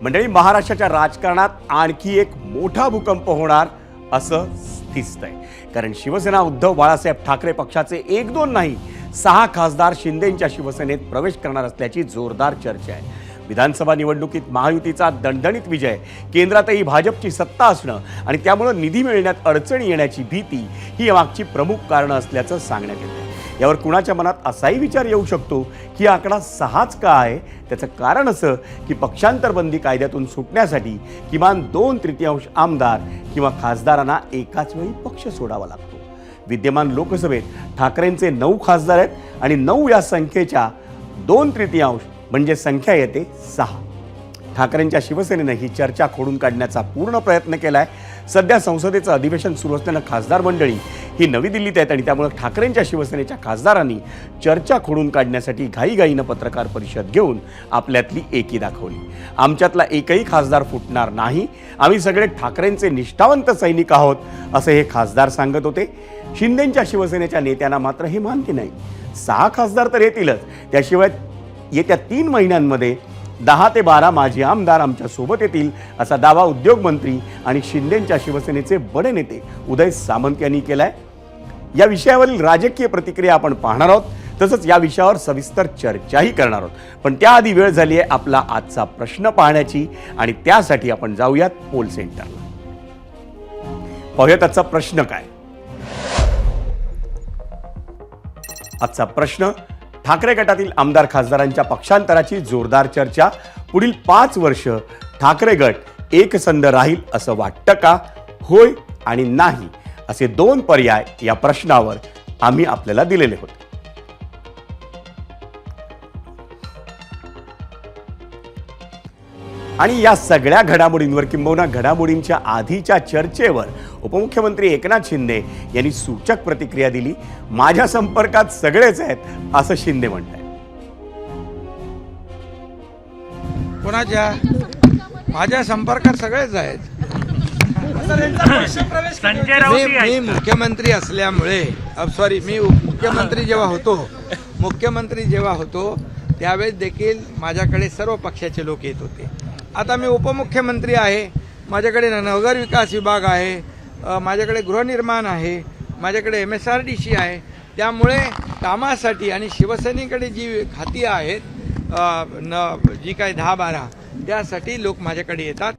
मंडळी, महाराष्ट्राच्या राजकारणात आणखी एक मोठा भूकंप होणार असं दिसतंय. कारण शिवसेना उद्धव बाळासाहेब ठाकरे पक्षाचे 1-2 नाही 6 खासदार शिंदेंच्या शिवसेनेत प्रवेश करणार असल्याची जोरदार चर्चा आहे. विधानसभा निवडणुकीत महायुतीचा दणदणीत विजय, केंद्रातही भाजपची सत्ता असणं आणि त्यामुळे निधी मिळण्यात अडचणी येण्याची भीती ही यामागची प्रमुख कारणं असल्याचं सांगण्यात येतं. यावर कुणाच्या मनात असाही विचार येऊ शकतो की आकडा 6च का आहे. त्याचं कारण असं की पक्षांतरबंदी कायद्यातून सुटण्यासाठी किमान 2/3 आमदार किंवा खासदारांना एकाच वेळी पक्ष सोडावा लागतो. विद्यमान लोकसभेत ठाकरेंचे 9 खासदार आहेत आणि 9 या संख्येच्या 2/3 म्हणजे संख्या येते 6. ठाकरेंच्या शिवसेनेनं ही चर्चा खोडून काढण्याचा पूर्ण प्रयत्न केलाय. सध्या संसदेचं अधिवेशन सुरू असल्यानं खासदार मंडळी ही नवी दिल्लीत आहेत आणि त्यामुळे ठाकरेंच्या शिवसेनेच्या खासदारांनी चर्चा खोडून काढण्यासाठी घाईघाईनं पत्रकार परिषद घेऊन आपल्यातली एकी दाखवली. आमच्यातला एकही खासदार फुटणार नाही, आम्ही सगळे ठाकरेंचे निष्ठावंत सैनिक आहोत, असं हे खासदार सांगत होते. शिंदेंच्या शिवसेनेच्या नेत्यांना मात्र हे मान्य नाही. 6 खासदार तर येतीलच, त्याशिवाय येत्या 3 महिन्यांमध्ये 10 ते 12 माजी आमदार आमच्या सोबत येतील, असा दावा उद्योगमंत्री आणि शिंदेंच्या शिवसेनेचे बडे नेते उदय सामंत यांनी केलाय. या विषयावरील राजकीय प्रतिक्रिया आपण पाहणार आहोत, तसंच या विषयावर सविस्तर चर्चाही करणार आहोत. पण त्याआधी वेळ झाली आहे आपला आजचा प्रश्न पाहण्याची आणि त्यासाठी आपण जाऊयात पोल सेंटरला. पाहूयात आजचा प्रश्न काय. आजचा प्रश्न: ठाकरे गटातील आमदार खासदारांच्या पक्षांतराची जोरदार चर्चा. पुढील 5 वर्ष ठाकरे गट एकसंध राहील असं वाटतं का? होय आणि नाही असे 2 पर्याय या प्रश्नावर आम्ही आपल्याला दिलेले होते. आणि या सगळ्या घडामोडींवर किंबहुना घडामोडींच्या आधीच्या चर्चेवर उपमुख्यमंत्री एकनाथ शिंदे यांनी सूचक प्रतिक्रिया दिली. माझ्या संपर्कात सगळेच आहेत असं शिंदे म्हणतात. कोणाच्या? माझ्या संपर्कात सगळेच आहेत. मी मुख्यमंत्री असल्यामुळे मी मुख्यमंत्री जेव्हा होतो त्यावेळेस देखील माझ्याकडे सर्व पक्षाचे लोक येत होते. आता मी उपमुख्यमंत्री आहे, माझ्याकडे नगर विकास विभाग आहे, माझ्याकडे गृहनिर्माण आहे, माझ्याकडे MSRDC आहे. त्यामुळे कामासाठी आणि शिवसेनेकडे जी खाती आहेत जी काही 10-12 त्यासाठी लोक माझ्याकडे येतात.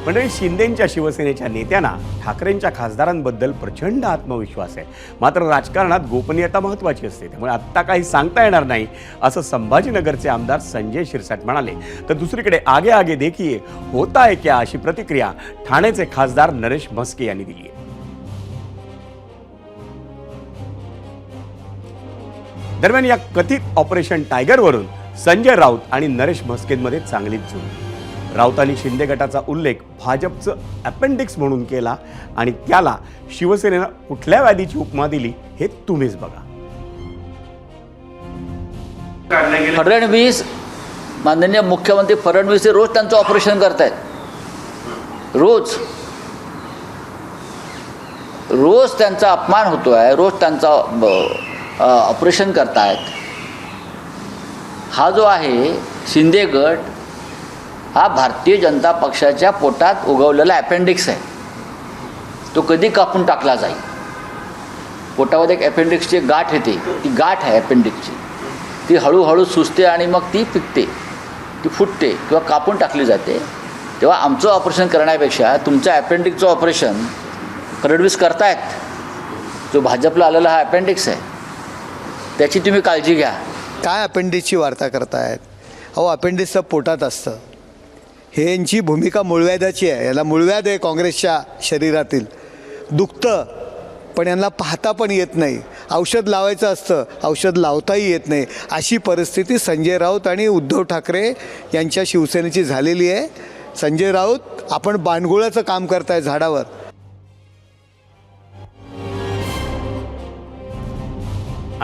मंडळी, शिंदेंच्या शिवसेनेच्या नेत्यांना ठाकरेंच्या खासदारांबद्दल प्रचंड आत्मविश्वास आहे. मात्र राजकारणात गोपनीयता महत्त्वाची असते, त्यामुळे आत्ता काही सांगता येणार नाही असं संभाजीनगरचे आमदार संजय शिरसाट म्हणाले. तर दुसरीकडे आगे आगे देखिए होता है क्या अशी प्रतिक्रिया ठाण्याचे खासदार नरेश म्हस्के यांनी दिली आहे. दरम्यान या कथित ऑपरेशन टायगरवरून संजय राऊत आणि नरेश म्हस्केंमध्ये चांगलीच जुळली. राऊतांनी शिंदे गटाचा उल्लेख भाजपचं अपेंडिक्स म्हणून केला आणि त्याला शिवसेनेनं कुठल्या व्याधीची उपमा दिली हे तुम्हीच बघा. फडणवीस, माननीय मुख्यमंत्री फडणवीस रोज त्यांचं ऑपरेशन करतायत. रोज त्यांचा अपमान होतोय, रोज त्यांचा ऑपरेशन करतायत. हा जो आहे शिंदे गट हा भारतीय जनता पक्षाच्या पोटात उगवलेला अपेंडिक्स आहे. तो कधी कापून टाकला जाईल. पोटामध्ये एक अपेंडिक्सची गाठ येते, ती गाठ आहे अपेंडिक्सची, ती हळूहळू सुचते आणि मग ती पिकते, ती फुटते किंवा कापून टाकली जाते. तेव्हा आमचं ऑपरेशन करण्यापेक्षा तुमचं अपेंडिक्सचं ऑपरेशन फडणवीस करतायत. जो भाजपला आलेला हा अपेंडिक्स आहे, त्याची तुम्ही काळजी घ्या. काय अपेंडिक्सची वार्ता करतायत? अहो, अपेंडिक्सचं पोटात असतं. हे यांची भूमिका मूळव्याधाची आहे. याला मूळव्याध आहे काँग्रेसच्या शरीरातील. दुखतं पण यांना पाहता पण येत नाही. औषध लावायचं असतं, औषध लावताही येत नाही. अशी परिस्थिती संजय राऊत आणि उद्धव ठाकरे यांच्या शिवसेनेची झालेली आहे. संजय राऊत, आपण बाणगुळाचं काम करताय झाडावर.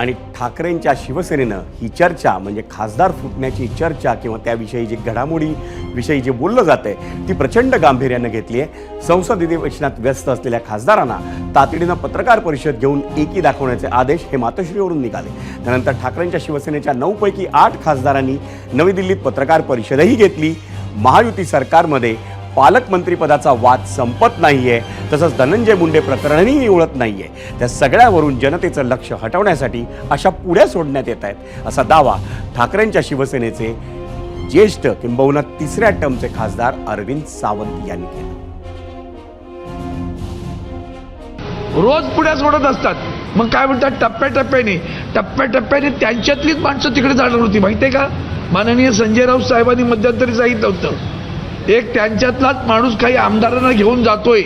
आणि ठाकरेंच्या शिवसेनेनं ही चर्चा म्हणजे खासदार फुटण्याची चर्चा किंवा त्याविषयी जी घडामोडीविषयी जे बोललं जात आहे ती प्रचंड गांभीर्यानं घेतली आहे. संसद अधिवेशनात व्यस्त असलेल्या खासदारांना तातडीनं पत्रकार परिषद घेऊन एकी दाखवण्याचे आदेश हे मातोश्रीवरून निघाले. त्यानंतर ठाकरेंच्या शिवसेनेच्या 9 पैकी 8 खासदारांनी नवी दिल्लीत पत्रकार परिषदही घेतली. महायुती सरकारमध्ये पालकमंत्रीपदाचा वाद संपत नाहीये, तसंच धनंजय मुंडे प्रकरणही उळत नाहीये. त्या सगळ्यावरून जनतेचं लक्ष हटवण्यासाठी अशा पुढ्या सोडण्यात येत आहेत असा दावा ठाकरेंच्या शिवसेनेचे ज्येष्ठ किंबहुना 3ऱ्या टर्मचे खासदार अरविंद सावंत यांनी केला. रोज पुढ्या सोडत असतात. मग काय म्हणतात, टप्प्याटप्प्याने त्यांच्यातलीच माणसं तिकडे जाणार होती. माहितीये का, माननीय संजय राऊत साहेबांनी मध्यंतरी सांगितलं होतं, एक त्यांच्यातलाच माणूस काही आमदारांना घेऊन जातोय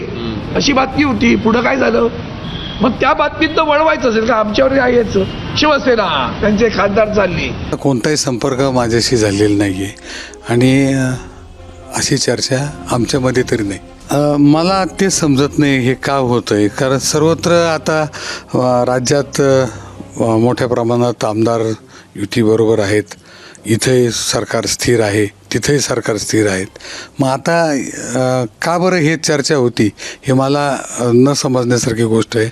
अशी बातमी होती. पुढं काय झालं, मग त्या बातमीत वळवायचं असेल का आमच्यावर काय यायचं, शिवसेना त्यांचे खासदार चालली. कोणताही संपर्क माझ्याशी झालेला नाहीये आणि अशी चर्चा आमच्यामध्ये तरी नाही. मला ते समजत नाही हे का होतंय, कारण सर्वत्र आता राज्यात मोठ्या प्रमाणात आमदार युतीबरोबर आहेत. इथे सरकार स्थिर आहे, तिथेही सरकार स्थिर आहेत. मग आता का बरं हे चर्चा होती हे मला न समजण्यासारखी गोष्ट आहे.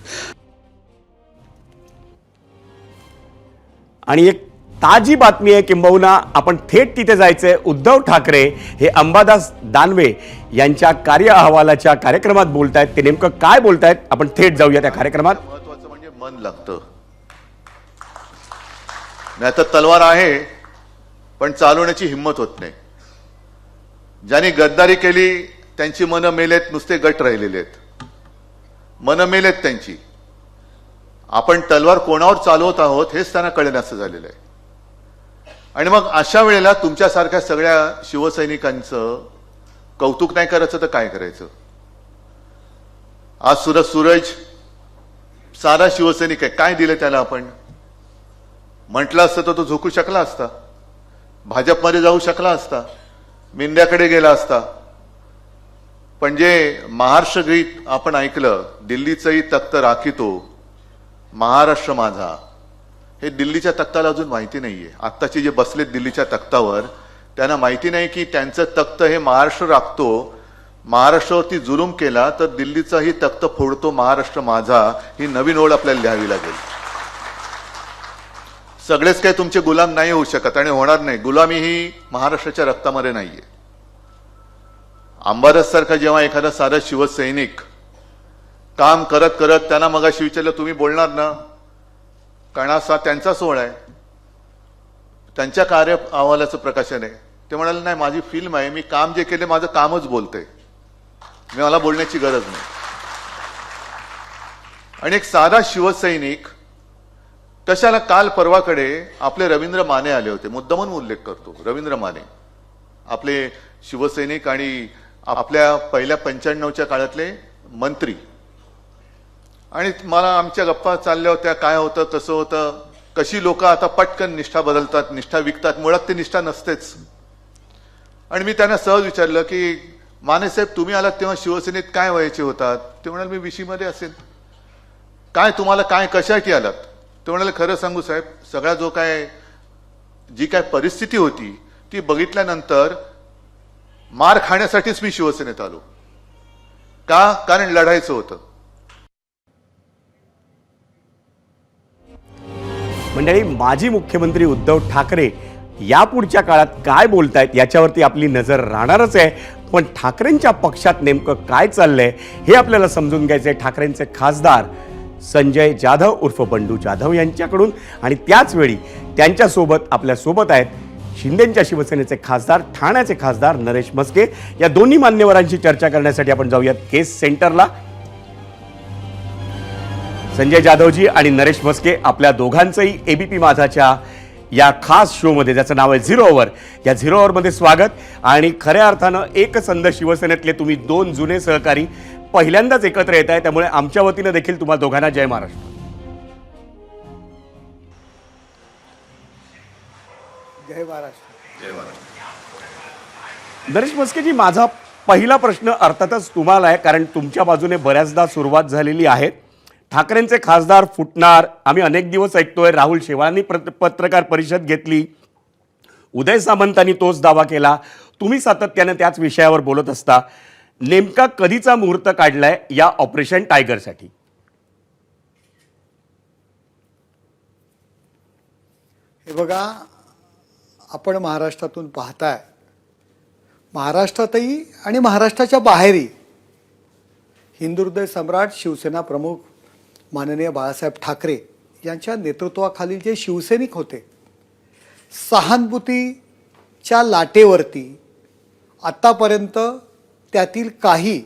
आणि एक ताजी बातमी आहे किंबहुना आपण थेट तिथे जायचंय. उद्धव ठाकरे हे अंबादास दानवे यांच्या कार्य अहवालाच्या कार्यक्रमात बोलतायत. ते नेमकं काय बोलतायत आपण थेट जाऊया त्या कार्यक्रमात. महत्वाचं म्हणजे मन लागतं. नाही तर तलवार आहे पण चालवण्याची हिंमत होत नाही. ज्यांनी गद्दारी केली त्यांची मनं मेलेत, नुसते गट राहिलेले आहेत. मनं मेलेत त्यांची. आपण तलवार कोणावर चालवत आहोत हेच त्यांना कळेनासं झालेलं आहे. आणि मग अशा वेळेला तुमच्यासारख्या सगळ्या शिवसैनिकांचं कौतुक नाही करायचं तर काय करायचं. आज सूरज सारा शिवसैनिक आहे, काय दिलं त्याला आपण. म्हटलं असतं तर तो झोकू शकला असता, भाजपमध्ये जाऊ शकला असता, मिंद्याकडे गेला असता. पण जे महाराष्ट्र गीत आपण ऐकलं, दिल्लीचंही तख्त राखितो महाराष्ट्र माझा, हे दिल्लीच्या तख्ताला अजून माहिती नाहीये. आत्ताचे जे बसलेत दिल्लीच्या तख्तावर त्यांना माहिती नाही की त्यांचं तख्त हे महाराष्ट्र राखतो. महाराष्ट्रावरती जुलूम केला तर दिल्लीचाही तख्त फोडतो महाराष्ट्र माझा, ही नवीन ओळ आपल्याला लिहावी लागेल. सगळेच काही तुमचे गुलाम नाही होऊ शकत आणि होणार नाही. गुलामी ही महाराष्ट्राच्या रक्तामध्ये नाहीये. अंबादास सारखा जेव्हा एखादा साधा शिवसैनिक काम करत करत त्यांना मगाशी विचारलं, तुम्ही बोलणार ना, कारण असा त्यांचा सोहळा आहे, त्यांच्या कार्य अहवालाचं प्रकाशन आहे. ते म्हणाले नाही, माझी फिल्म आहे, मी काम जे केले माझं कामच बोलतंय, मला बोलण्याची गरज नाही. आणि एक साधा शिवसैनिक कशाला, काल परवाकडे आपले रवींद्र माने आले होते, मुद्दामून उल्लेख करतो, रवींद्र माने आपले शिवसैनिक आणि आपल्या पहिल्या 95च्या काळातले मंत्री. आणि मला आमच्या गप्पा चालल्या होत्या, काय होतं कसं होतं, कशी लोक आता पटकन निष्ठा बदलतात, निष्ठा विकतात, मुळात ते निष्ठा नसतेच. आणि मी त्यांना सहज विचारलं की माने साहेब तुम्ही आलात तेव्हा शिवसेनेत काय व्हायचे होतात. ते म्हणाले मी विशीमध्ये असेल. काय तुम्हाला काय कशासाठी आलात. ते म्हणाले खरं सांगू साहेब, सगळा जो काय जी काय परिस्थिती होती ती बघितल्यानंतर मार खाण्यासाठीच मी शिवसेनेत आलो. का, कारण लढायचं होतं. मंडळी, माजी मुख्यमंत्री उद्धव ठाकरे यापुढच्या काळात काय बोलतायत याच्यावरती आपली नजर राहणारच आहे. पण ठाकरेंच्या पक्षात नेमकं काय चाललंय हे आपल्याला समजून घ्यायचंय ठाकरेंचे खासदार संजय जाधव उर्फ बंडू जाधव यांच्याकडून. आणि त्याच वेळी त्यांच्यासोबत आपल्यासोबत आहेत शिंदेंच्या शिवसेनेचे खासदार, ठाण्याचे खासदार नरेश म्हस्के. या दोन्ही मान्यवरांशी चर्चा करण्यासाठी आपण जाऊयात केस सेंटरला. संजय जाधवजी आणि नरेश म्हस्के, आपल्या दोघांचंही एबीपी माझाच्या या खास शोमध्ये ज्याचं नाव आहे झिरो ओव्हर, या झिरो ओव्हरमध्ये स्वागत. आणि खऱ्या अर्थानं एकसंध शिवसेनेतले तुम्ही दोन जुने सहकारी पहिल्यांदाच एकत्र येत आहे, त्यामुळे आमच्या वतीनं देखील तुम्हा दोघांना जय महाराष्ट्र. जय महाराष्ट्र. नरेश म्हस्केजी, माझा पहिला प्रश्न अर्थातच तुम्हाला आहे, कारण तुमच्या बाजूने बऱ्याचदा सुरुवात झालेली आहे. ठाकरेंचे खासदार फुटणार, आम्ही अनेक दिवस ऐकतोय. राहुल शेवाळांनी पत्रकार परिषद घेतली, उदय सामंतांनी तोच दावा केला, तुम्ही सातत्याने त्याच विषयावर बोलत असता. नेमका कधीचा मुहूर्त काढलाय या ऑपरेशन टायगरसाठी? हे बघा, आपण महाराष्ट्रातून पाहताय, महाराष्ट्रातही आणि महाराष्ट्राच्या बाहेरही हिंदुहृदय सम्राट शिवसेना प्रमुख माननीय बाळासाहेब ठाकरे यांच्या नेतृत्वाखालील जे शिवसैनिक होते, सहानुभूतीच्या लाटेवरती आत्तापर्यंत त्यातील काही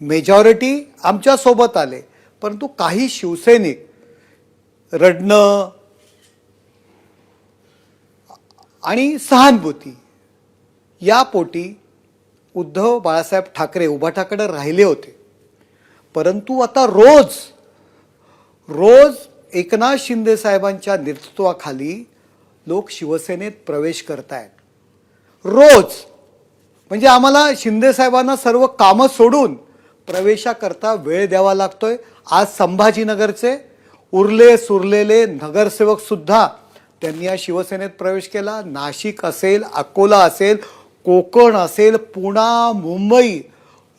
मेजॉरिटी आमच्यासोबत आले, परंतु काही शिवसैनिक रडणं आणि सहानुभूती या पोटी उद्धव बाळासाहेब ठाकरे उभाटाकडे राहिले होते. परंतु आता रोज एकनाथ शिंदे साहेबांच्या नेतृत्वाखाली लोक शिवसेनेत प्रवेश करत आहेत. रोज म्हणजे आम्हाला शिंदे साहेबांना सर्व कामं सोडून प्रवेशाकरता वेळ द्यावा लागतोय. आज संभाजीनगरचे उरले सुरलेले नगरसेवक सुद्धा त्यांनी या शिवसेनेत प्रवेश केला. नाशिक असेल, अकोला असेल, कोकण असेल, पुणा, मुंबई,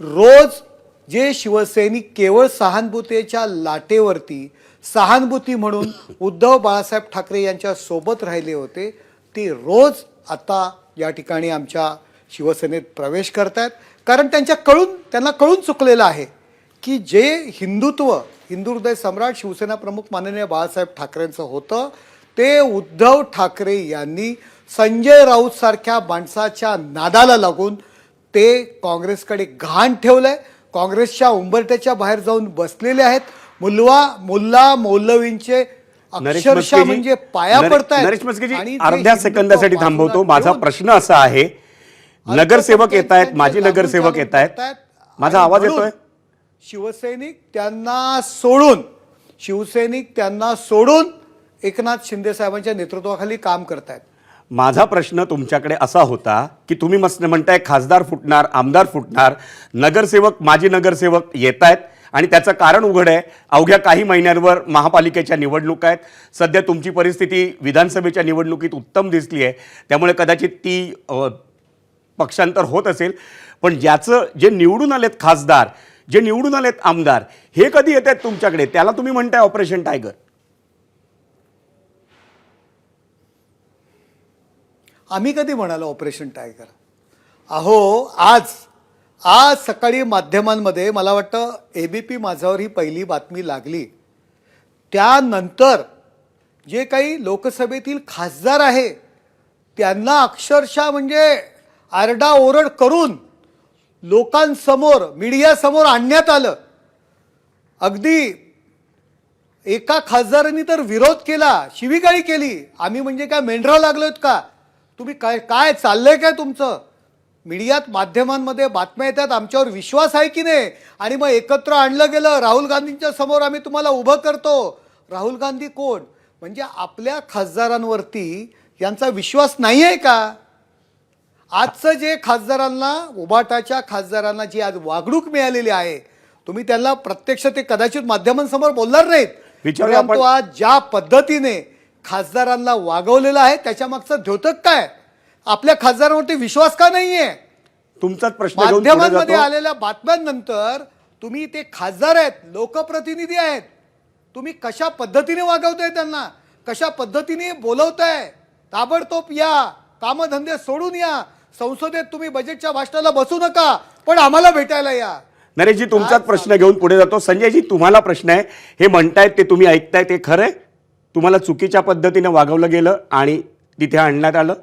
रोज जे शिवसैनिक केवळ सहानुभूतीच्या लाटेवरती सहानुभूती म्हणून उद्धव बाळासाहेब ठाकरे यांच्या सोबत राहिले होते, ते रोज आता या ठिकाणी आमच्या शिवसेनेत प्रवेश करतायत. कारण त्यांना कळून चुकलेलं आहे की जे हिंदुहृदय सम्राट शिवसेना प्रमुख माननीय बाळासाहेब ठाकरेंचं होतं, ते उद्धव ठाकरे यांनी संजय राऊत सारख्या माणसाच्या नादाला लागून ते काँग्रेसकडे घाण ठेवलंय. काँग्रेसच्या उंबरठ्याच्या बाहेर जाऊन बसलेले आहेत. मुल्ला मौलवींचे अक्षरशः म्हणजे पाया पडतायत. नरेश मस्केजी, अर्ध्या सेकंदासाठी थांबवतो. माझा प्रश्न असा आहे, नगरसेवक येत आहेत, माजी नगरसेवक येत आहेत, माझा आवाज येतोय? शिवसैनिक त्यांना सोडून एकनाथ शिंदे साहेबांच्या नेतृत्वाखाली काम करतायत. माझा प्रश्न तुमच्याकडे असा होता की तुम्ही मस्त म्हणताय खासदार फुटणार, आमदार फुटणार, नगरसेवक, माजी नगरसेवक येत आहेत आणि त्याचं कारण उघड आहे. अवघ्या काही महिन्यांवर महापालिकेच्या निवडणुका आहेत. सध्या तुमची परिस्थिती विधानसभेच्या निवडणुकीत उत्तम दिसली आहे, त्यामुळे कदाचित ती पक्षांतर होत असेल. पण जे निवडून आलेत खासदार, जे निवडून आलेत आमदार, हे कधी येत आहेत तुमच्याकडे? त्याला तुम्ही म्हणताय ऑपरेशन टायगर. आम्ही कधी म्हणालो ऑपरेशन टायगर? अहो, आज सकाळी माध्यमांमध्ये मला वाटतं ABP माझ्यावर ही पहिली बातमी लागली. त्यानंतर जे काही लोकसभेतील खासदार आहे त्यांना अक्षरशः म्हणजे आरडाओरड करून लोकांसमोर, मीडियासमोर आणण्यात आलं. अगदी एका खासदारांनी तर विरोध केला, शिवीगाळी केली. आम्ही म्हणजे काय मेंढरा लागलोत का? तुम्ही काय चाललंय काय तुमचं? मीडियात, माध्यमांमध्ये बातम्या येतात, आमच्यावर विश्वास आहे की नाही? आणि मग एकत्र आणलं गेलं. राहुल गांधींच्या समोर आम्ही तुम्हाला उभं करतो. राहुल गांधी कोण? म्हणजे आपल्या खासदारांवरती यांचा विश्वास नाही आहे का? आजचं जे खासदारांना, उभाटाच्या खासदारांना जी आज वागणूक मिळालेली आहे, तुम्ही त्यांना प्रत्यक्ष ते कदाचित माध्यमांसमोर बोलणार नाहीत, परंतु आज ज्या पद्धतीने खासदारांना वागवलेलं आहे त्याच्या मागचं द्योतक काय? आपल्या खासदारांवरती विश्वास का नाहीये? तुमचाच प्रश्न माध्यमांमध्ये आलेल्या बातम्यांनंतर तुम्ही ते खासदार आहेत, लोकप्रतिनिधी आहेत, तुम्ही कशा पद्धतीने वागवताय त्यांना, कशा पद्धतीने बोलवताय? ताबडतोब या, कामधंदे सोडून या. संसदेत तुम्ही बजेटच्या भाषणाला बसू नका, पण आम्हाला भेटायला या. नरेशजी, तुमचाच प्रश्न घेऊन पुढे जातो. संजयजी, तुम्हाला प्रश्न आहे, हे म्हणतायत ते तुम्ही ऐकताय ते खरं आहे? तुम्हाला चुकीच्या पद्धतीने वागवलं गेलं आणि तिथे आणण्यात आलं?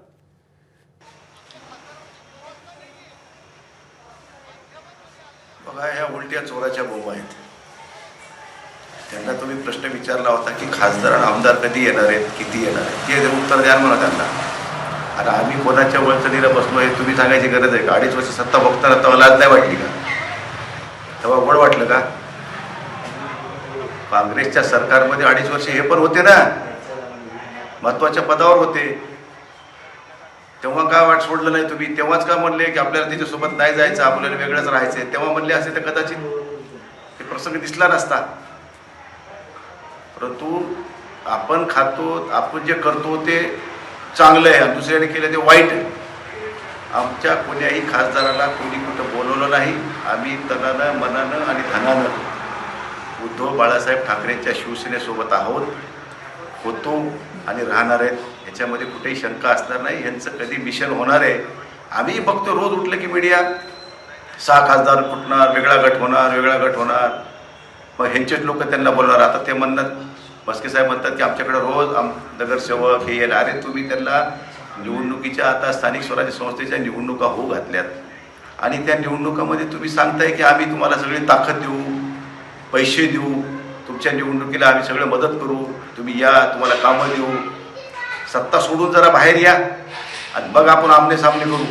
बघा, ह्या उलट्या चोराच्या बोंबा आहेत. त्यांना तुम्ही प्रश्न विचारला होता की खासदार आणि आमदार कधी येणार आहेत, किती येणार आहेत, ते उत्तर द्याल म्हणा त्यांना. आणि आम्ही कोणाच्या वळचणीला बसलो हे तुम्ही सांगायची गरज आहे का? 2.5 वर्ष सत्ता बघताना तेव्हा लाज नाही वाटली का? तेव्हा गोड वाटलं का? काँग्रेसच्या सरकारमध्ये 2.5 वर्ष हे पण होते ना, महत्वाच्या पदावर होते. तेव्हा का वाट सोडलं नाही तुम्ही? तेव्हाच का म्हणले की आपल्याला त्याच्यासोबत नाही जायचं, आपल्याला वेगळंच राहायचंय? तेव्हा म्हणले असे तर कदाचित हे प्रसंग दिसला नसता. परंतु आपण खातो, आपण जे करतो ते चांगलं आहे आणि दुसऱ्याने केलं ते वाईट आहे. आमच्या कोण्याही खासदाराला कोणी कुठं बोलवलं नाही. आम्ही तनानं मनानं आणि धनानं उद्धव बाळासाहेब ठाकरेंच्या शिवसेनेसोबत आहोत, होतो आणि राहणार आहेत. ह्याच्यामध्ये कुठेही शंका असणार नाही. यांचं कधी मिशन होणार आहे आम्ही बघतो. रोज उठलं की मीडिया 6 खासदार फुटणार, वेगळा गट होणार, वेगळा गट होणार. मग ह्यांचेच लोक त्यांना बोलणार. आता ते म्हणतात, मस्के साहेब म्हणतात की आमच्याकडे रोज नगरसेवक हे येणार. अरे तुम्ही त्यांना निवडणुकीच्या आता स्थानिक स्वराज्य संस्थेच्या निवडणुका होऊ घातल्यात आणि त्या निवडणुकामध्ये तुम्ही सांगताय की आम्ही तुम्हाला सगळी ताकद देऊ, पैसे देऊ, तुमच्या निवडणुकीला आम्ही सगळे मदत करू, तुम्ही या, तुम्हाला कामं देऊ. सत्ता सोडून जरा बाहेर या आणि मग आपण आमने सामने करू.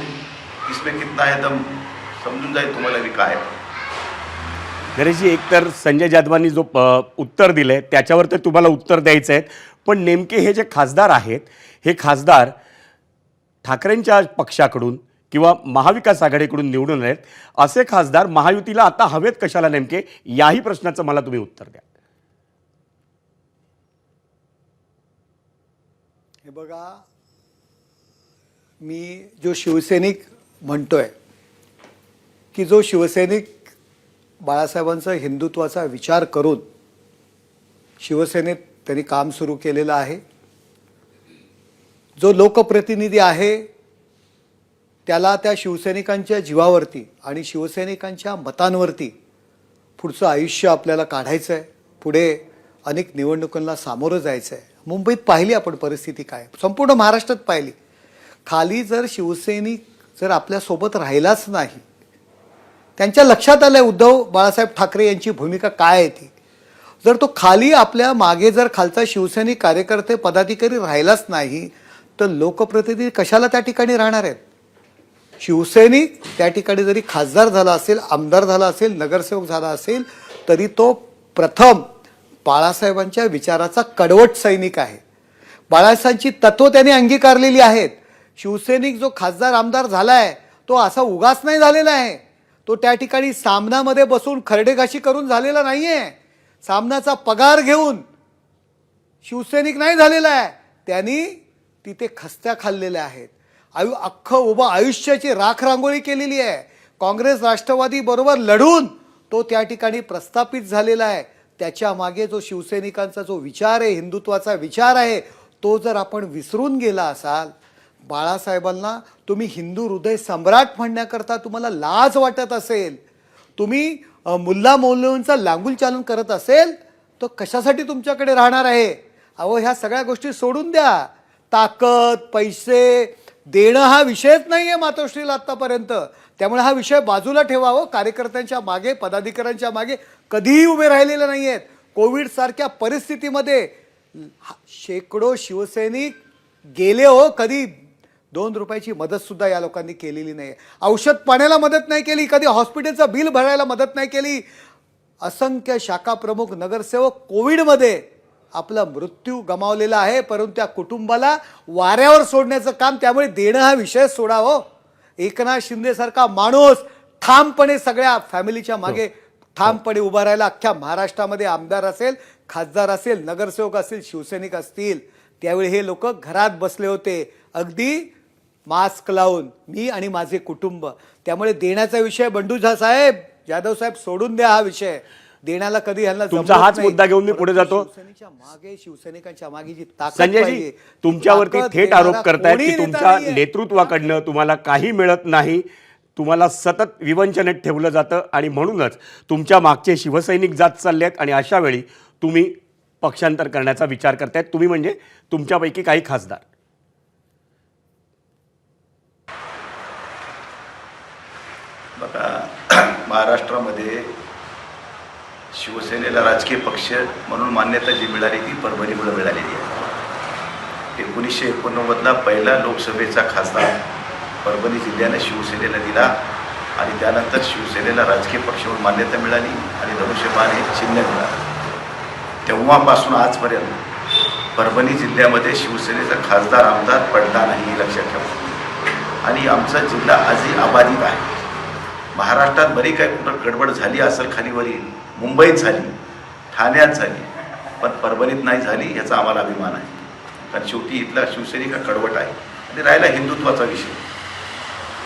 इसमें कितना है दम समजून जाईल तुम्हाला मी काय. गणेशजी, एकतर संजय जाधवांनी जो उत्तर दिलंय त्याच्यावर तर तुम्हाला उत्तर द्यायचं आहे, पण नेमके हे जे खासदार आहेत हे खासदार ठाकरेंच्या पक्षाकडून किंवा महाविकास आघाडीकडून निवडून आहेत. असे खासदार महायुतीला आता हवेत कशाला नेमके, याही प्रश्नाचं मला तुम्ही उत्तर द्या. हे बघा, मी जो शिवसैनिक म्हणतोय की जो शिवसैनिक बाळासाहेबांचा हिंदुत्वाचा विचार करून शिवसेनेत त्यांनी काम सुरू केलेलं आहे, जो लोकप्रतिनिधी आहे त्याला त्या शिवसैनिकांच्या जीवावरती आणि शिवसैनिकांच्या मतांवरती पुढचं आयुष्य आपल्याला काढायचं आहे. पुढे अनेक निवडणुकांना सामोरं जायचं आहे. मुंबईत पाहिली आपण परिस्थिती काय, संपूर्ण महाराष्ट्रात पाहिली. खाली जर शिवसैनिक जर आपल्यासोबत राहिलाच नाही, त्यांच्या लक्षात आलं आहे उद्धव बाळासाहेब ठाकरे यांची भूमिका काय आहे ती, जर तो खाली आपल्या मागे जर खालचा शिवसैनिक कार्यकर्ते पदाधिकारी राहिलाच नाही तर लोकप्रतिनिधी कशाला त्या ठिकाणी राहणार आहेत. शिवसैनिक त्या ठिकाणी जरी खासदार झाला असेल, आमदार झाला असेल, नगरसेवक झाला असेल तरी तो प्रथम बाळासाहेबांच्या विचाराचा कडवट सैनिक आहे. बाळासाहेबांची तत्त्व त्याने अंगीकारलेली आहेत. शिवसैनिक जो खासदार आमदार झाला आहे तो असा उगाच नाही झालेला आहे. तो त्या ठिकाणी सामनामध्ये बसून खरडेघाशी करून झालेला नाही आहे. सामनाचा पगार घेऊन शिवसैनिक नाही झालेला आहे. त्यांनी तिथे खस्त्या खाल्लेल्या आहेत. अख्खं उभं आयुष्याची राख रांगोळी केलेली आहे. काँग्रेस राष्ट्रवादी बरोबर लढून तो त्या ठिकाणी प्रस्थापित झालेला आहे. त्याच्या मागे जो शिवसैनिकांचा जो विचार आहे, हिंदुत्वाचा विचार आहे, तो जर आपण विसरून गेला असाल, बाळासाहेबांना तुम्ही हिंदू हृदय सम्राट म्हणण्याकरता तुम्हाला लाज वाटत असेल, तुम्ही मुल्ला मौलवींचा लांगुल चालन करत असेल, तर कशासाठी तुमच्याकडे राहणार आहे. अहो, ह्या सगळ्या गोष्टी सोडून द्या. ताकद, पैसे देणं हा विषयच नाही आहे मातोश्रीला आत्तापर्यंत. त्यामुळे हा विषय बाजूला ठेवावं. कार्यकर्त्यांच्या मागे, पदाधिकाऱ्यांच्या मागे कधीही उभे राहिलेले नाही आहेत. कोविडसारख्या परिस्थितीमध्ये शेकडो शिवसैनिक गेले हो. कधी 2 रुपयाची मदतसुद्धा या लोकांनी केलेली नाही. औषध पाण्याला मदत नाही केली, कधी हॉस्पिटलचं बिल भरायला मदत नाही केली. असंख्य शाखा प्रमुख, नगरसेवक कोविडमध्ये आपला मृत्यू गमावलेला आहे, परंतु त्या कुटुंबाला वाऱ्यावर सोडण्याचं काम. त्यामुळे देणं हा विषय सोडावं. एकनाथ शिंदेसारखा माणूस ठामपणे सगळ्या फॅमिलीच्या मागे ठामपणे उभा राहिला. अख्ख्या महाराष्ट्रामध्ये आमदार असेल, खासदार असेल, नगरसेवक असतील, शिवसैनिक असतील, त्यावेळी हे लोक घरात बसले होते अगदी मास्क लावून, मी आणि माझे कुटुंब. त्यामुळे देण्याचा विषय बंडू साहेब, जाधव साहेब, सोडून द्या हा विषय. देण्याला कधी ह्यांना तुमचा हाच मुद्दा घेऊन मी पुढे जातो. शिवसैनिकांच्या मागे जी ताकद संजयजी, तुमच्यावरती थेट आरोप करतायत की तुमच्या नेतृत्वाकडनं तुम्हाला काही मिळत नाही, तुम्हाला सतत विवंचनेत ठेवलं जातं आणि म्हणूनच तुमच्या मागचे शिवसैनिक जात चालले आहेत आणि अशा वेळी तुम्ही पक्षांतर करण्याचा विचार करतायत. तुम्ही म्हणजे तुमच्यापैकी काही खासदार. बघा, महाराष्ट्रामध्ये शिवसेनेला राजकीय पक्ष म्हणून मान्यता जी मिळाली ती परभणीमुळे मिळालेली आहे. 1989ला पहिला लोकसभेचा खासदार परभणी जिल्ह्याने शिवसेनेला दिला आणि त्यानंतर शिवसेनेला राजकीय पक्ष म्हणून मान्यता मिळाली आणि धनुष्यबाण हे चिन्ह मिळालं. तेव्हापासून आजपर्यंत परभणी जिल्ह्यामध्ये शिवसेनेचा खासदार आमदार पडला नाही, हे लक्षात ठेवा. आणि आमचा जिल्हा आजही अबाधित आहे. महाराष्ट्रात बरी काय कुठं गडबड झाली असेल खालीवरील, मुंबईत झाली, ठाण्यात झाली, पण परभणीत नाही झाली याचा आम्हाला अभिमान आहे. कारण शेवटी इथला शिवसैनिक हा कडवट आहे. आणि राहिला हिंदुत्वाचा विषय,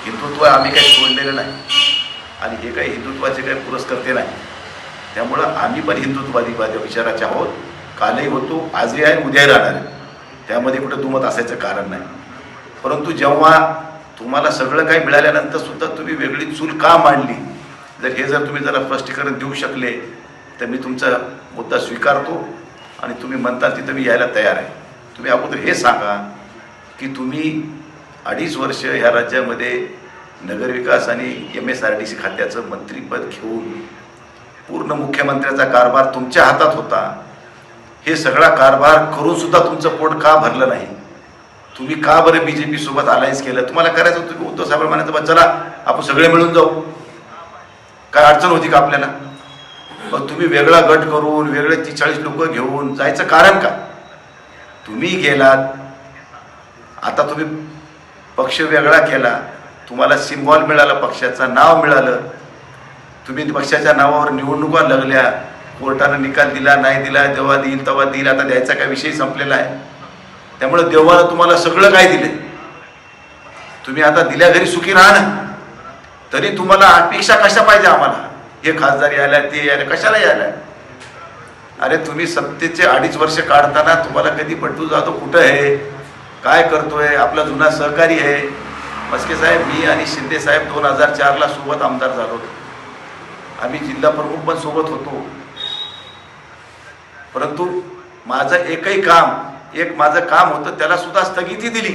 हिंदुत्व आम्ही काही सोडलेलं नाही आणि हे काही हिंदुत्वाचे काही पुरस्कर्ते नाही. त्यामुळं आम्ही पण हिंदुत्ववादी विचाराचे आहोत. कालही होतो, आजही आहे, उद्याही राहणार आहे. त्यामध्ये कुठं दुमत असायचं कारण नाही. परंतु जेव्हा तुम्हाला सगळं काही मिळाल्यानंतर सुद्धा तुम्ही वेगळी चूल का मांडली, हे जर तुम्ही जरा स्पष्टीकरण देऊ शकले तर मी तुमचा मुद्दा स्वीकारतो आणि तुम्ही म्हणता तिथं मी यायला तयार आहे. तुम्ही अगोदर हे सांगा की तुम्ही 2.5 वर्ष ह्या राज्यामध्ये नगरविकास आणि MSRDC खात्याचं मंत्रिपद घेऊन पूर्ण मुख्यमंत्र्याचा कारभार तुमच्या हातात होता. हे सगळा कारभार करून सुद्धा तुमचं पोट का भरलं नाही? तुम्ही का बरं BJP सोबत अलायन्स केलं? तुम्हाला करायचं तुम्ही उद्धव साहेब म्हणायचं बा चला आपण सगळे मिळून जाऊ, काय अडचण होती का आपल्याला? मग तुम्ही वेगळा गट करून वेगळे 40 लोक घेऊन जायचं कारण का? तुम्ही गेलात, आता तुम्ही पक्ष वेगळा केला, तुम्हाला सिम्बॉल मिळाला, पक्षाचा नाव मिळालं, तुम्ही पक्षाच्या नावावर निवडणुका लागल्या, कोर्टानं निकाल दिला नाही दिला, जेव्हा देईल तेव्हा देईल, आता द्यायचा काय विषय संपलेला आहे. त्यामुळे देवाला तुम्हाला सगळं काय दिले, तुम्ही आता दिल्या घरी सुखी राहा ना. तरी तुम्हाला अपेक्षा कशा पाहिजे आम्हाला? हे खासदार यायला, ते यायला, कशाला यायला? अरे तुम्ही सत्तेचे 2.5 वर्ष काढताना तुम्हाला कधी बंडू जाधव कुठं आहे, काय करतोय? आपला जुना सहकारी आहे मस्के साहेब. मी आणि शिंदे साहेब 2004ला सोबत आमदार झालो, आम्ही जिल्हा प्रमुख पण सोबत होतो. परंतु माझं एक माझं काम होतं, त्याला सुद्धा स्थगिती दिली.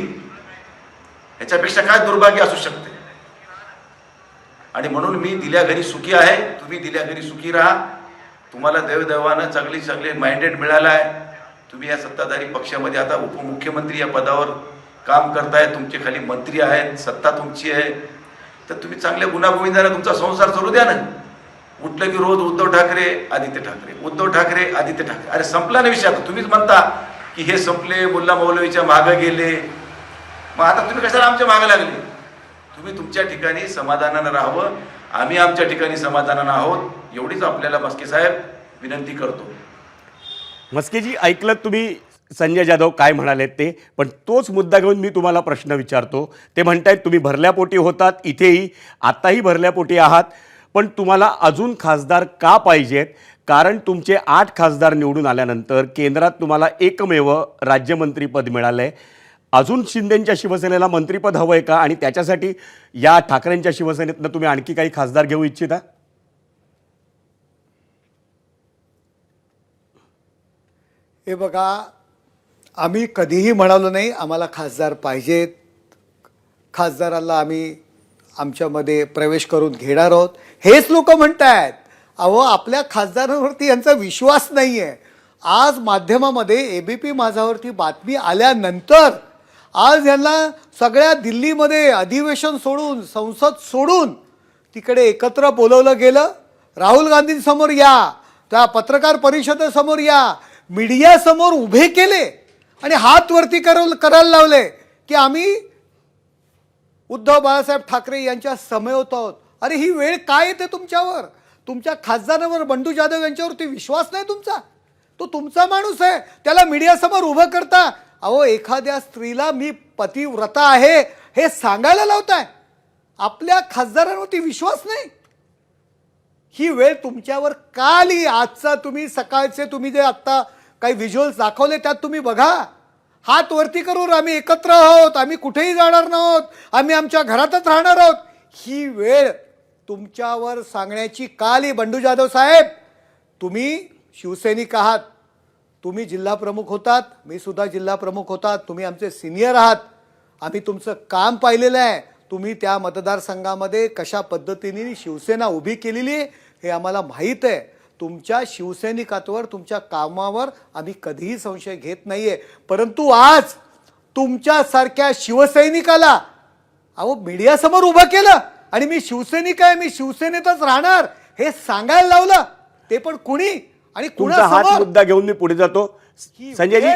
याच्यापेक्षा काय दुर्भाग्य असू शकते? आणि म्हणून मी दिल्या घरी सुखी आहे, तुम्ही दिल्या घरी सुखी राहा. तुम्हाला देवदेवानं चांगले माइंडेड मिळाला आहे. तुम्ही या सत्ताधारी पक्षामध्ये आता उपमुख्यमंत्री या पदावर काम करताय, तुमचे खाली मंत्री आहेत, सत्ता तुमची आहे, तर तुम्ही चांगल्या गुणागोविंदाने तुमचा संसार चालू द्या ना. उठलं की रोज उद्धव ठाकरे आदित्य ठाकरे, उद्धव ठाकरे आदित्य ठाकरे. अरे संपला ना विषय. आता तुम्हीच म्हणता की हे संपले, मुल्ला मौलवीच्या मागं गेले, मग आता तुम्ही कशाला आमच्या मागं लागले? तुम्ही तुमच्या ठिकाणी समाधानानं राहावं, आम्ही आमच्या ठिकाणी समाधानानं आहोत, एवढीच आपल्याला मस्के साहेब विनंती करतो. मस्केजी, ऐकलं तुम्ही संजय जाधव काय म्हणाले ते, पण तोच मुद्दा घेऊन मी तुम्हाला प्रश्न विचारतो. ते म्हणतायत तुम्ही भरल्यापोटी होतात, इथेही आत्ताही भरल्यापोटी आहात, पण तुम्हाला अजून खासदार का पाहिजेत? कारण तुमचे 8 खासदार निवडून आल्यानंतर केंद्रात तुम्हाला एकमेव राज्यमंत्रीपद मिळालंय. अजून शिंदेंच्या शिवसेनेला मंत्रिपद हवंय का? आणि त्याच्यासाठी या ठाकरेंच्या शिवसेनेतनं तुम्ही आणखी काही खासदार घेऊ इच्छिता? हे बघा, आम्ही कधीही म्हणालो नाही आम्हाला खासदार पाहिजेत, खासदाराला आम्ही आमच्यामध्ये प्रवेश करून घेणार आहोत. हेच लोक म्हणत आहेत. अहो, आपल्या खासदारांवरती यांचा विश्वास नाही आहे. आज माध्यमामध्ये ABP माझावरती बातमी आल्यानंतर आज यांना सगळ्या दिल्लीमध्ये अधिवेशन सोडून, संसद सोडून तिकडे एकत्र बोलवलं गेलं. राहुल गांधींसमोर या, त्या पत्रकार परिषदेसमोर या, मीडियासमोर उभे केले आणि हात वरती करायला लावले की आम्ही उद्धव बाळासाहेब ठाकरे यांच्या समवेत आहोत. अरे ही वेळ काय येते तुमच्यावर? तुमच्या खासदारांवर, बंडू जाधव यांच्यावरती विश्वास नाही तुमचा? तो तुमचा माणूस आहे, त्याला मीडियासमोर उभं करता. अहो, एखाद्या स्त्रीला मी पतिव्रता आहे हे सांगायला लावताय, आपल्या खासदारांवरती विश्वास नाही. ही वेळ तुमच्यावर का आली? आजचा तुम्ही सकाळचे तुम्ही जे आत्ता काही व्हिज्युअल्स दाखवले त्यात तुम्ही बघा. हात वरती करून आम्ही एकत्र आहोत, आम्ही कुठेही जाणार नाहोत, आम्ही आमच्या घरातच राहणार आहोत. ही वेळ तुमच्यावर सांगण्याची का आली? बंडू जाधव साहेब, तुम्ही शिवसैनिक आहात, तुम्ही जिल्हा प्रमुख होतात, मी सुद्धा जिल्हा प्रमुख होतात, तुम्ही आमचे सिनियर आहात, आम्ही तुमचं काम पाहिलेलं आहे. तुम्ही त्या मतदारसंघामध्ये कशा पद्धतीने शिवसेना उभी केलेली हे आम्हाला माहीत आहे. तुमच्या शिवसैनिकांवर, तुमच्या कामावर आम्ही कधीही संशय घेत नाहीये. परंतु आज तुमच्यासारख्या शिवसैनिकाला अहो मीडियासमोर उभं केलं आणि मी शिवसैनिक आहे, मी शिवसेनेतच राहणार हे सांगायला लावलं, ते पण कुणी आणि तुमचा हाच मुद्दा घेऊन मी पुढे जातो. संजयजी,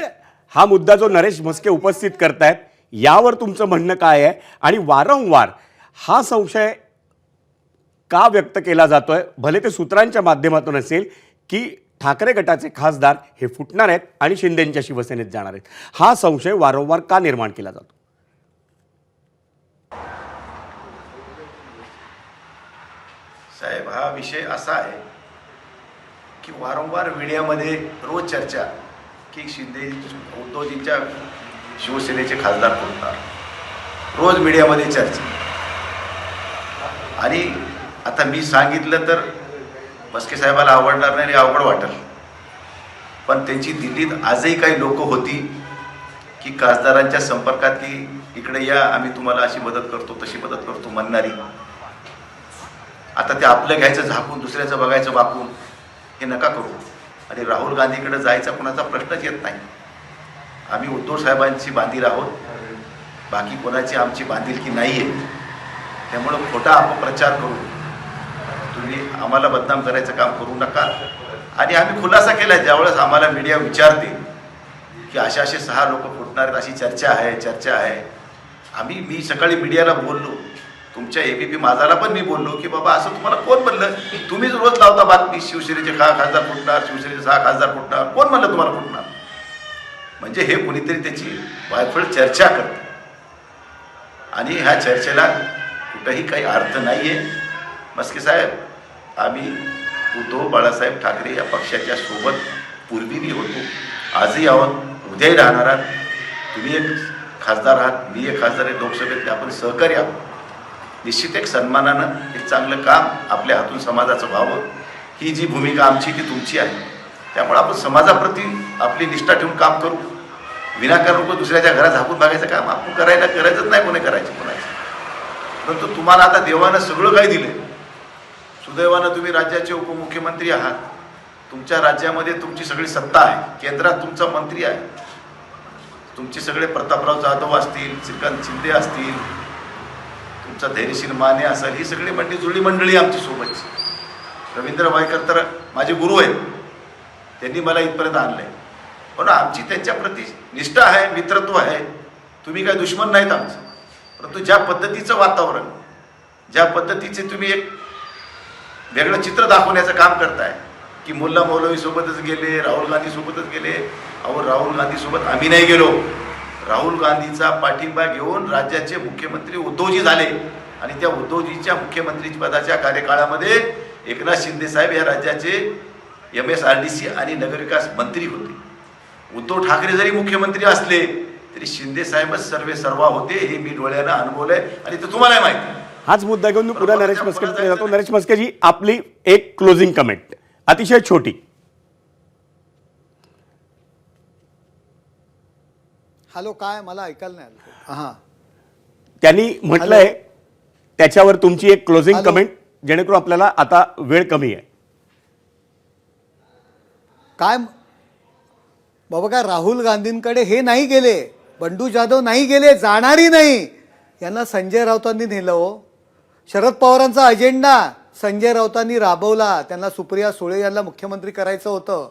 हा मुद्दा जो नरेश म्हस्के उपस्थित करतायत यावर तुमचं म्हणणं काय आहे? आणि वारंवार हा संशय का व्यक्त केला जातोय, भले ते सूत्रांच्या माध्यमातून असेल, की ठाकरे गटाचे खासदार हे फुटणार आहेत आणि शिंदेंच्या शिवसेनेत जाणार आहेत. हा संशय वारंवार का निर्माण केला जातो? साहेब, हा विषय असा आहे की वारंवार मीडियामध्ये रोज चर्चा की उद्धवजींच्या शिवसेनेचे खासदार फुटणार, रोज मीडियामध्ये चर्चा. आणि आता मी सांगितलं तर मस्के साहेबाला आवडणार नाही आणि अवघड वाटेल, पण त्यांची दिल्लीत आजही काही लोक होती की खासदारांच्या संपर्कात की इकडे या, आम्ही तुम्हाला अशी मदत करतो तशी मदत करतो म्हणणारी. आता ते आपलं घ्यायचं झाकून, दुसऱ्याचं बघायचं वाकून, हे नका करू. आणि राहुल गांधीकडे जायचा कोणाचा प्रश्नच येत नाही. आम्ही उद्धव साहेबांची बांधील आहोत, बाकी कोणाची आमची बांधिलकी नाही आहे. त्यामुळं खोटा अपप्रचार करू तुम्ही आम्हाला बदनाम करायचं काम करू नका. आणि आम्ही खुलासा केला, ज्यावेळेस आम्हाला मीडिया विचारते की असे 6 लोक फुटणार आहेत, अशी चर्चा आहे. मी सकाळी मीडियाला बोललो, तुमच्या ABP माझाला पण मी बोललो की बाबा असं तुम्हाला कोण म्हणलं? तुम्हीच रोज लावता बातमी, शिवसेनेचे खासदार फुटणार, शिवसेनेचे 6 खासदार फुटणार. कोण म्हणलं तुम्हाला फुटणार? म्हणजे हे कुणीतरी त्याची वायफळ चर्चा करतं आणि ह्या चर्चेला कुठंही काही अर्थ नाही आहे. मस्के साहेब, आम्ही उद्धव बाळासाहेब ठाकरे या पक्षाच्या सोबत पूर्वीही होतो, आजही आहोत, उद्याही राहणार आहात. तुम्ही एक खासदार आहात, मी एक खासदार आहे लोकसभेतले, आपण सहकारी आहोत. निश्चित एक सन्मानानं एक चांगलं काम आपल्या हातून समाजाचं व्हावं, ही जी भूमिका आमची ती तुमची आहे. त्यामुळे आपण समाजाप्रती आपली निष्ठा ठेवून काम करू. विनाकारण दुसऱ्याच्या घरात झाकून बघायचं काम आपण करायचंच नाही, कोणी करायचं कोणाचं. परंतु तुम्हाला आता देवानं सगळं काही दिलं. सुदैवानं तुम्ही राज्याचे उपमुख्यमंत्री आहात, तुमच्या राज्यामध्ये तुमची सगळी सत्ता आहे, केंद्रात तुमचा मंत्री आहे, तुमचे सगळे प्रतापराव जाधव असतील, श्रीकांत शिंदे असतील, तुमचा धैर्यशील माने असेल, ही सगळी जुळी मंडळी आमची सोबतची. रवींद्र वायकर तर माझे गुरु आहेत, त्यांनी मला इथपर्यंत आणलंय. पण आमची त्यांच्याप्रती निष्ठा आहे, मित्रत्व आहे. तुम्ही काय दुश्मन नाहीत आमचं. परंतु ज्या पद्धतीचं वातावरण, ज्या पद्धतीचे तुम्ही एक वेगळं चित्र दाखवण्याचं काम करताय की मुल्ला मौलवी सोबतच गेले, राहुल गांधी सोबतच गेले. अहो, राहुल गांधी सोबत आम्ही नाही गेलो. राहुल गांधीचा पाठिंबा घेऊन राज्याचे मुख्यमंत्री उद्धवजी झाले आणि त्या उद्धवजीच्या मुख्यमंत्रीपदाच्या कार्यकाळामध्ये एकनाथ शिंदे साहेब या राज्याचे MSRDC आणि नगरविकास मंत्री होते. उद्धव ठाकरे जरी मुख्यमंत्री असले तरी शिंदे साहेबच सर्वे सर्वा होते, हे मी डोळ्यानं अनुभवलंय आणि ते तुम्हाला माहिती आहे. हाच मुद्दा घेऊन मी पुन्हा नरेश मस्केकडे जातो. नरेश मस्केजी, आपली एक क्लोजिंग कमेंट, अतिशय छोटी. हॅलो, काय मला ऐकायला नाही आलं. हां, त्यांनी म्हटलंय त्याच्यावर तुमची एक क्लोजिंग हॅलो. कमेंट, जेणेकरून आपल्याला आता वेळ कमी आहे. काय बाबा, काय राहुल गांधींकडे हे नाही गेले, बंडू जाधव नाही गेले, जाणारही नाही. यांना संजय राऊतांनी नेलं हो. शरद पवारांचा अजेंडा संजय राऊतांनी राबवला. त्यांना सुप्रिया सुळे यांना मुख्यमंत्री करायचं होतं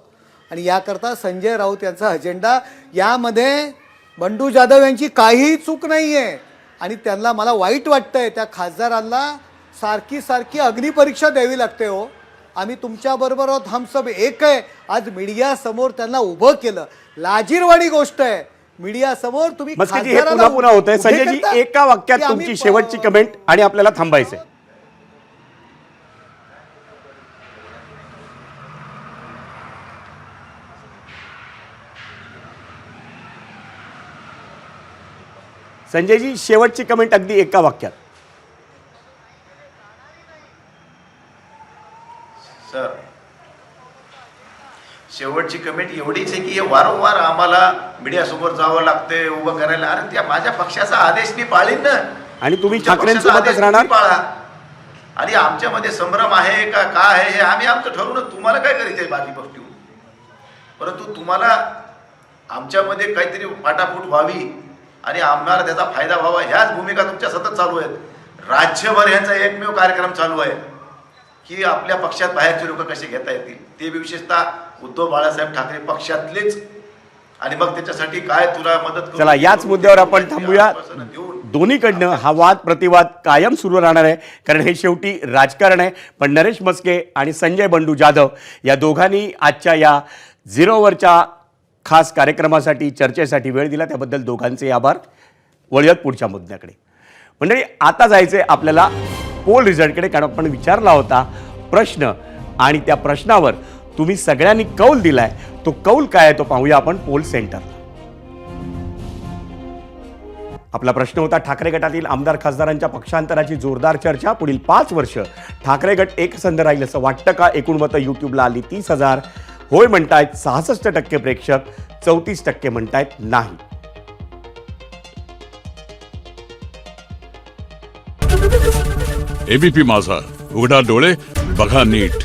आणि याकरता संजय राऊत यांचा अजेंडा. यामध्ये बंडू जाधव यांची काहीही चूक नाही आहे आणि त्यांना मला वाईट वाटतंय. त्या खासदारांना सारखी अग्निपरीक्षा द्यावी लागते हो. आम्ही तुमच्याबरोबर आहोत, हम सब एक आहे. आज मीडियासमोर त्यांना उभं केलं, लाजीरवाणी गोष्ट आहे. मीडियासमोर तुम्ही मस्केजी, हे पुन्हा पुन्हा होतंय. संजयजी, एका वाक्यात तुमची शेवटची कमेंट आणि आपल्याला थांबायचंय. संजयजी, शेवटची कमेंट अगदी एका वाक्यात. सर, शेवटची कमेंट एवढीच आहे की हे वारंवार आम्हाला मीडियासमोर जावं लागतंय उभं करायला. अरे, त्या माझ्या पक्षाचा आदेश मी पाळीन ना. आणि तुम्ही तुमच्या ठाकरेंसोबतच पक्षाचा आदेश राहणार? तुम्ही पाळा. आणि आमच्यामध्ये संभ्रम आहे का काय आहे हे आम्ही आमचं ठरवून, तुम्हाला काय करायचं आहे बाकी गोष्टी. परंतु तुम्हाला आमच्यामध्ये काहीतरी फाटाफूट व्हावी आणि आम्हाला त्याचा फायदा व्हावा, ह्याच भूमिका तुमच्या सतत चालू आहेत. राज्यभर यांचा एकमेव कार्यक्रम चालू आहे की आपल्या पक्षात बाहेरचे लोक कसे घेता येतील, ते विशेषतः उद्धव बाळासाहेब ठाकरे पक्षातलेच. आणि मग त्याच्यासाठी काय तुला मदत करू, चला, याच मुद्द्यावर आपण थांबूया. दोन्हीकडनं हा वाद प्रतिवाद कायम सुरू राहणार आहे, कारण हे शेवटी राजकारण आहे. पण नरेश म्हस्के आणि संजय बंडू जाधव या दोघांनी आजच्या या झिरोवरच्या खास कार्यक्रमासाठी चर्चेसाठी वेळ दिला, त्याबद्दल दोघांचे आभार. वळूयात पुढच्या मुद्द्याकडे. मंडळी, आता जायचंय आपल्याला पोल रिझल्टकडे, कारण आपण विचारला होता प्रश्न आणि त्या प्रश्नावर तुम्ही सगळ्यांनी कौल दिलाय. तो कौल काय आहे तो पाहूया आपण पोल सेंटरला. आपला प्रश्न होता, ठाकरे गटातील आमदार खासदारांच्या पक्षांतराची जोरदार चर्चा, पुढील 5 वर्ष ठाकरे गट एकसंध राहील असं वाटतं का? एकूण मतं यूट्यूबला आली 30,000. होय म्हणतायत 66% प्रेक्षक, 34% म्हणतायत नाही. एबीपी माझा, उघडा डोळे बघा नीट.